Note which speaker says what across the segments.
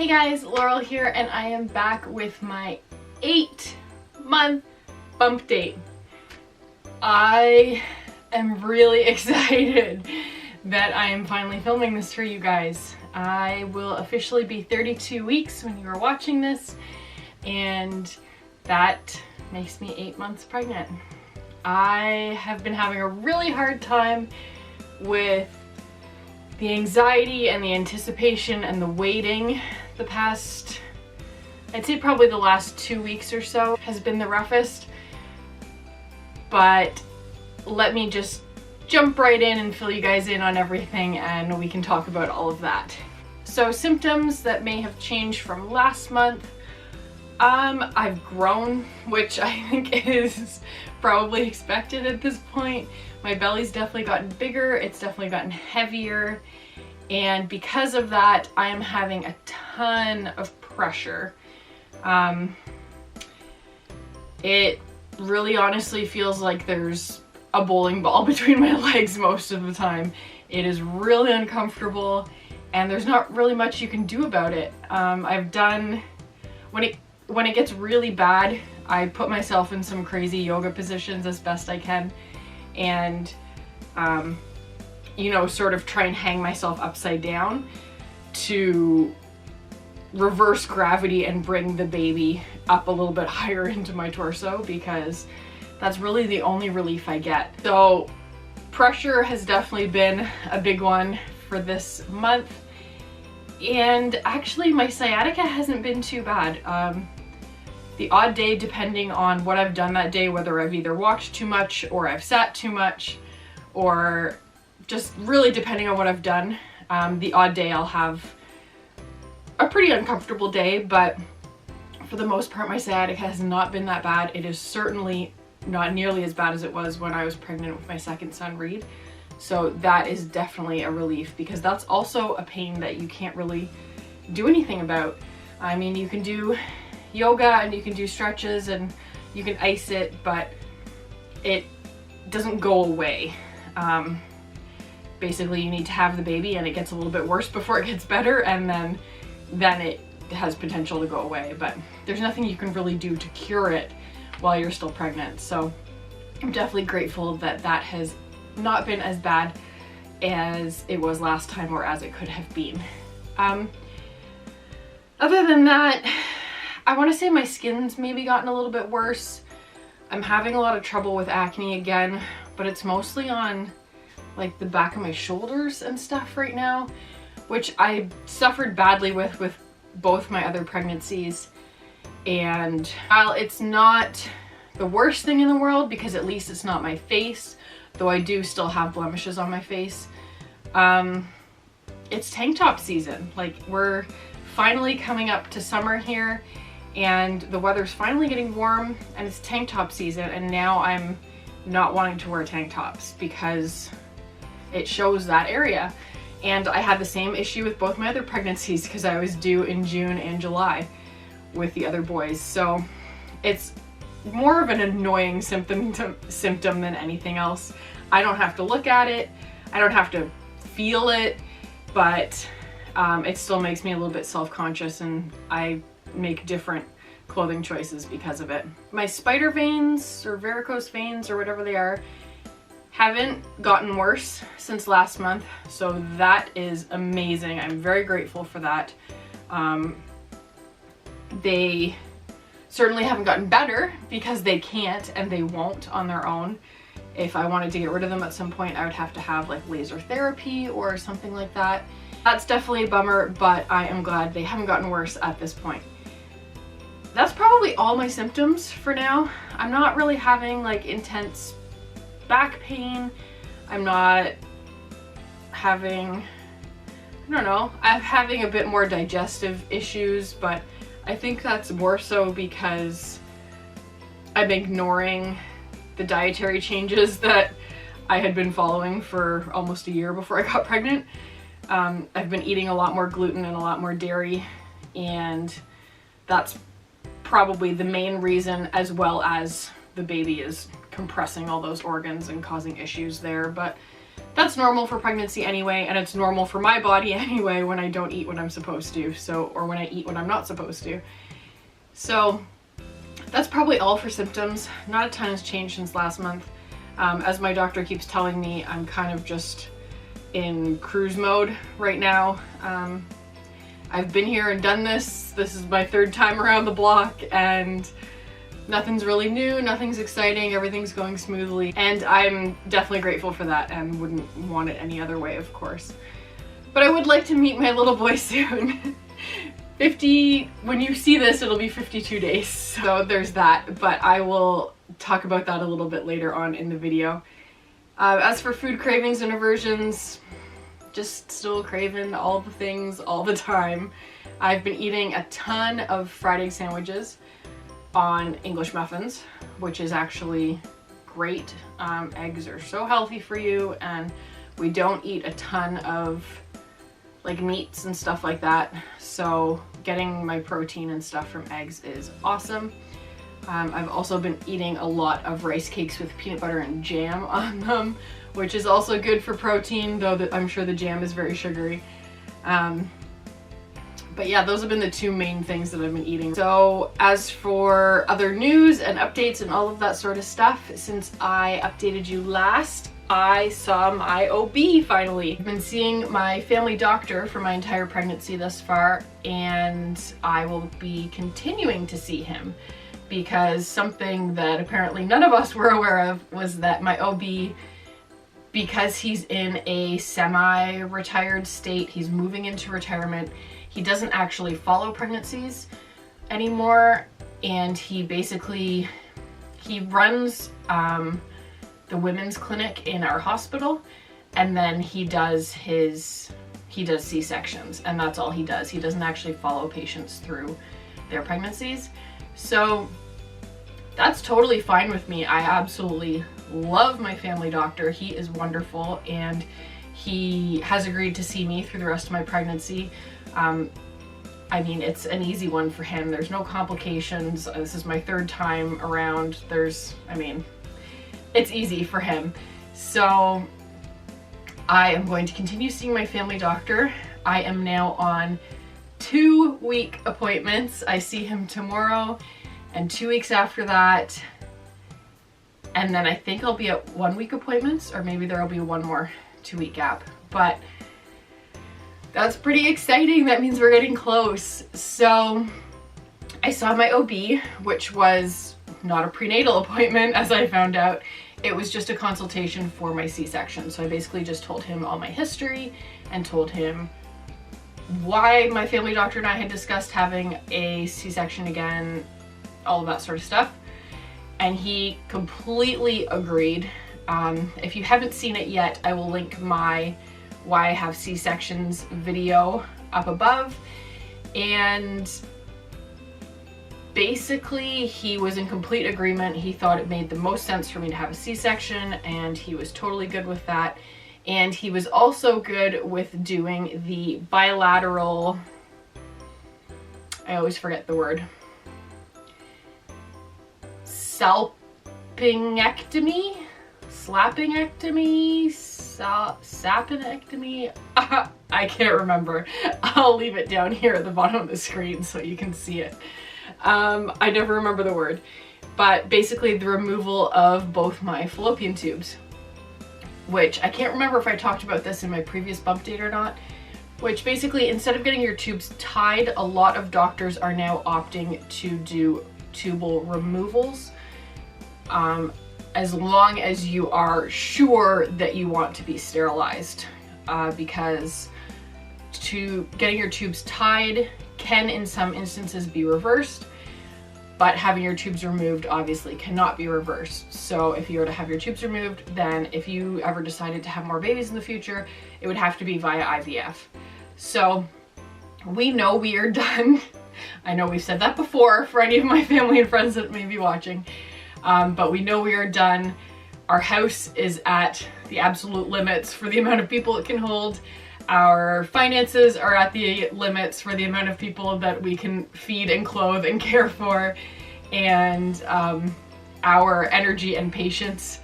Speaker 1: Hey guys, Laurel here, and I am back with my 8-month bump date. I am really excited that I am finally filming this for you guys. I will officially be 32 weeks when you are watching this, and that makes me 8 months pregnant. I have been having a really hard time with the anxiety and the anticipation and the waiting. The past, I'd say probably the last 2 weeks or so has been the roughest, but let me just jump right in and fill you guys in on everything and we can talk about all of that. So symptoms that may have changed from last month. I've grown, which I think is probably expected at this point. My belly's definitely gotten bigger, it's definitely gotten heavier, and because of that, I am having a ton of pressure. It really honestly feels like there's a bowling ball between my legs most of the time. It is really uncomfortable, and there's not really much you can do about it. I've done, when it gets really bad, I put myself in some crazy yoga positions as best I can, and you know, sort of try and hang myself upside down to reverse gravity and bring the baby up a little bit higher into my torso, because that's really the only relief I get. So pressure has definitely been a big one for this month, and actually my sciatica hasn't been too bad. The odd day, depending on what I've done that day, whether I've either walked too much or I've sat too much, or just really depending on what I've done, the odd day I'll have a pretty uncomfortable day, but for the most part my sciatica has not been that bad. It is certainly not nearly as bad as it was when I was pregnant with my second son, Reed. So that is definitely a relief, because that's also a pain that you can't really do anything about. I mean, you can do yoga and you can do stretches and you can ice it, but it doesn't go away. Basically you need to have the baby and it gets a little bit worse before it gets better, and then it has potential to go away, but there's nothing you can really do to cure it while you're still pregnant. So I'm definitely grateful that that has not been as bad as it was last time, or as it could have been. Other than that, I want to say my skin's maybe gotten a little bit worse. I'm having a lot of trouble with acne again, but it's mostly on like the back of my shoulders and stuff right now, which I suffered badly with both my other pregnancies. And while it's not the worst thing in the world, because at least it's not my face, though I do still have blemishes on my face, it's tank top season. Like, we're finally coming up to summer here, and the weather's finally getting warm, and it's tank top season, and now I'm not wanting to wear tank tops because it shows that area. And I had the same issue with both my other pregnancies, because I was due in June and July with the other boys. So it's more of an annoying symptom than anything else. I don't have to look at it, I don't have to feel it, but it still makes me a little bit self-conscious, and I make different clothing choices because of it. My spider veins, or varicose veins, or whatever they are, haven't gotten worse since last month, so that is amazing. I'm very grateful for that. They certainly haven't gotten better, because they can't and they won't on their own. If I wanted to get rid of them at some point, I would have to have like laser therapy or something like that. That's definitely a bummer, but I am glad they haven't gotten worse at this point. That's probably all my symptoms for now. I'm not really having like intense back pain. I'm not having, I don't know, I'm having a bit more digestive issues, but I think that's more so because I'm ignoring the dietary changes that I had been following for almost a year before I got pregnant. I've been eating a lot more gluten and a lot more dairy, and that's probably the main reason, as well as the baby is compressing all those organs and causing issues there. But that's normal for pregnancy anyway, and it's normal for my body anyway when I don't eat what I'm supposed to, or when I eat what I'm not supposed to. So that's probably all for symptoms. Not a ton has changed since last month. As my doctor keeps telling me, I'm kind of just in cruise mode right now. I've been here and done this. This is my 3rd time around the block, and nothing's really new, nothing's exciting, everything's going smoothly, and I'm definitely grateful for that and wouldn't want it any other way, of course. But I would like to meet my little boy soon. When you see this, it'll be 52 days, so there's that, but I will talk about that a little bit later on in the video. As for food cravings and aversions, just still craving all the things all the time. I've been eating a ton of fried egg sandwiches on English muffins, which is actually great. Eggs are so healthy for you, and we don't eat a ton of like meats and stuff like that, so getting my protein and stuff from eggs is awesome. I've also been eating a lot of rice cakes with peanut butter and jam on them, which is also good for protein, though I'm sure the jam is very sugary. But yeah, those have been the 2 main things that I've been eating. So as for other news and updates and all of that sort of stuff, since I updated you last, I saw my OB finally. I've been seeing my family doctor for my entire pregnancy thus far, and I will be continuing to see him, because something that apparently none of us were aware of was that my OB, because he's in a semi-retired state, he's moving into retirement, he doesn't actually follow pregnancies anymore, and he runs the women's clinic in our hospital, and then he does C-sections, and that's all he does. He doesn't actually follow patients through their pregnancies. So that's totally fine with me. I absolutely love my family doctor. He is wonderful, and he has agreed to see me through the rest of my pregnancy. I mean, it's an easy one for him. There's no complications. This is my 3rd time around. It's easy for him. So I am going to continue seeing my family doctor. I am now on 2-week appointments. I see him tomorrow and 2 weeks after that. And then I think I'll be at 1-week appointments, or maybe there'll be one more 2-week gap. But that's pretty exciting. That means we're getting close. So I saw my OB, which was not a prenatal appointment, as I found out. It was just a consultation for my C-section. So I basically just told him all my history and told him why my family doctor and I had discussed having a C-section again, all of that sort of stuff. And he completely agreed. If you haven't seen it yet, I will link my Why I Have C-Sections video up above. And basically, he was in complete agreement. He thought it made the most sense for me to have a C-section, and he was totally good with that. And he was also good with doing the bilateral, I always forget the word, salpingectomy? Slappingectomy? Sapinectomy? I can't remember. I'll leave it down here at the bottom of the screen so you can see it. I never remember the word, but basically the removal of both my fallopian tubes, which I can't remember if I talked about this in my previous bump date or not, which basically instead of getting your tubes tied, a lot of doctors are now opting to do tubal removals, as long as you are sure that you want to be sterilized, because getting your tubes tied can in some instances be reversed, but having your tubes removed obviously cannot be reversed. So if you were to have your tubes removed, then if you ever decided to have more babies in the future, it would have to be via IVF. So we know we are done. I know we've said that before for any of my family and friends that may be watching, but we know we are done. Our house is at the absolute limits for the amount of people it can hold. Our finances are at the limits for the amount of people that we can feed and clothe and care for, and our energy and patience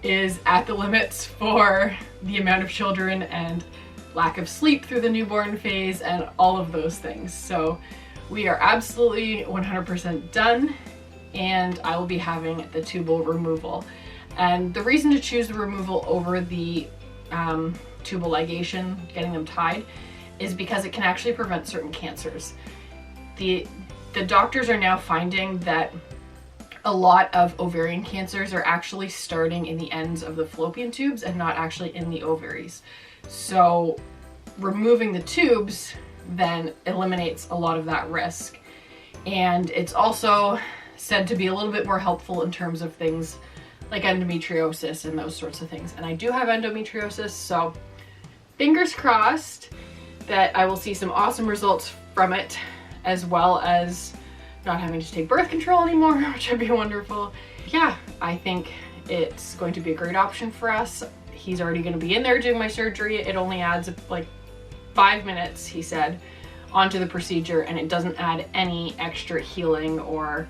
Speaker 1: is at the limits for the amount of children and lack of sleep through the newborn phase and all of those things. So we are absolutely 100% done, and I will be having the tubal removal. And the reason to choose the removal over the tubal ligation, getting them tied, is because it can actually prevent certain cancers. The doctors are now finding that a lot of ovarian cancers are actually starting in the ends of the fallopian tubes and not actually in the ovaries. So removing the tubes then eliminates a lot of that risk. And it's also said to be a little bit more helpful in terms of things like endometriosis and those sorts of things. And I do have endometriosis, so fingers crossed that I will see some awesome results from it, as well as not having to take birth control anymore, which would be wonderful. Yeah, I think it's going to be a great option for us. He's already going to be in there doing my surgery. It only adds like 5 minutes, he said, onto the procedure, and it doesn't add any extra healing or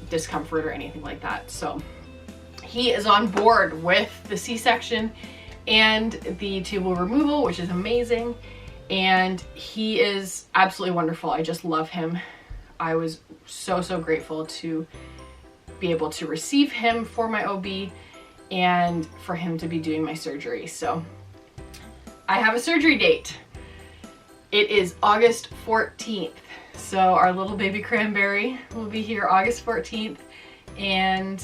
Speaker 1: discomfort or anything like that. So he is on board with the C-section and the tubal removal, which is amazing. And he is absolutely wonderful. I just love him. I was so grateful to be able to receive him for my OB and for him to be doing my surgery. So I have a surgery date. It is August 14th. So our little baby cranberry will be here August 14th, and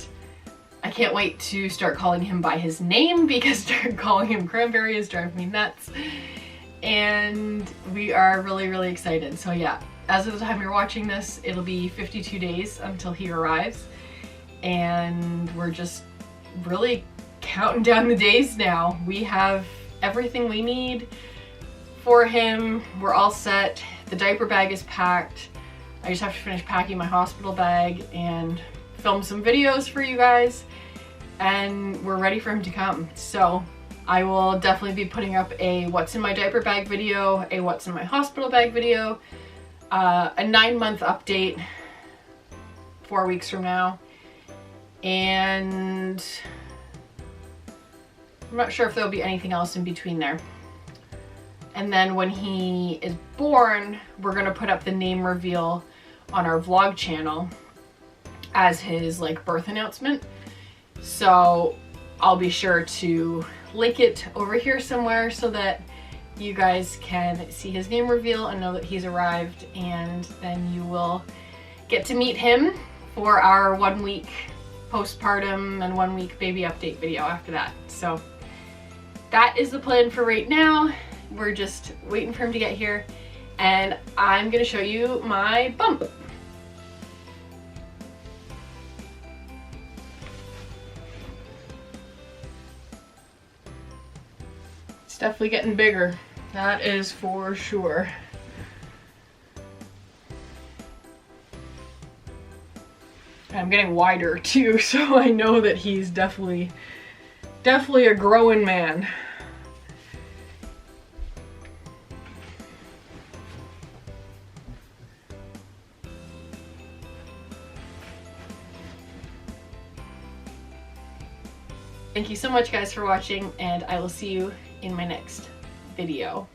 Speaker 1: I can't wait to start calling him by his name, because calling him cranberry is driving me nuts. And we are really excited. So yeah, as of the time you're watching this, it'll be 52 days until he arrives, and we're just really counting down the days now. We have everything we need for him. We're all set. The diaper bag is packed. I just have to finish packing my hospital bag and film some videos for you guys, and we're ready for him to come. So I will definitely be putting up a what's in my diaper bag video, a what's in my hospital bag video, a 9-month update 4 weeks from now, and I'm not sure if there'll be anything else in between there. And then when he is born, we're gonna put up the name reveal on our vlog channel as his like birth announcement. So I'll be sure to link it over here somewhere so that you guys can see his name reveal and know that he's arrived, and then you will get to meet him for our 1 week postpartum and 1 week baby update video after that. So that is the plan for right now. We're just waiting for him to get here, and I'm gonna show you my bump. It's definitely getting bigger, that is for sure. I'm getting wider too, so I know that he's definitely a growing man. Thank you so much guys for watching, and I will see you in my next video.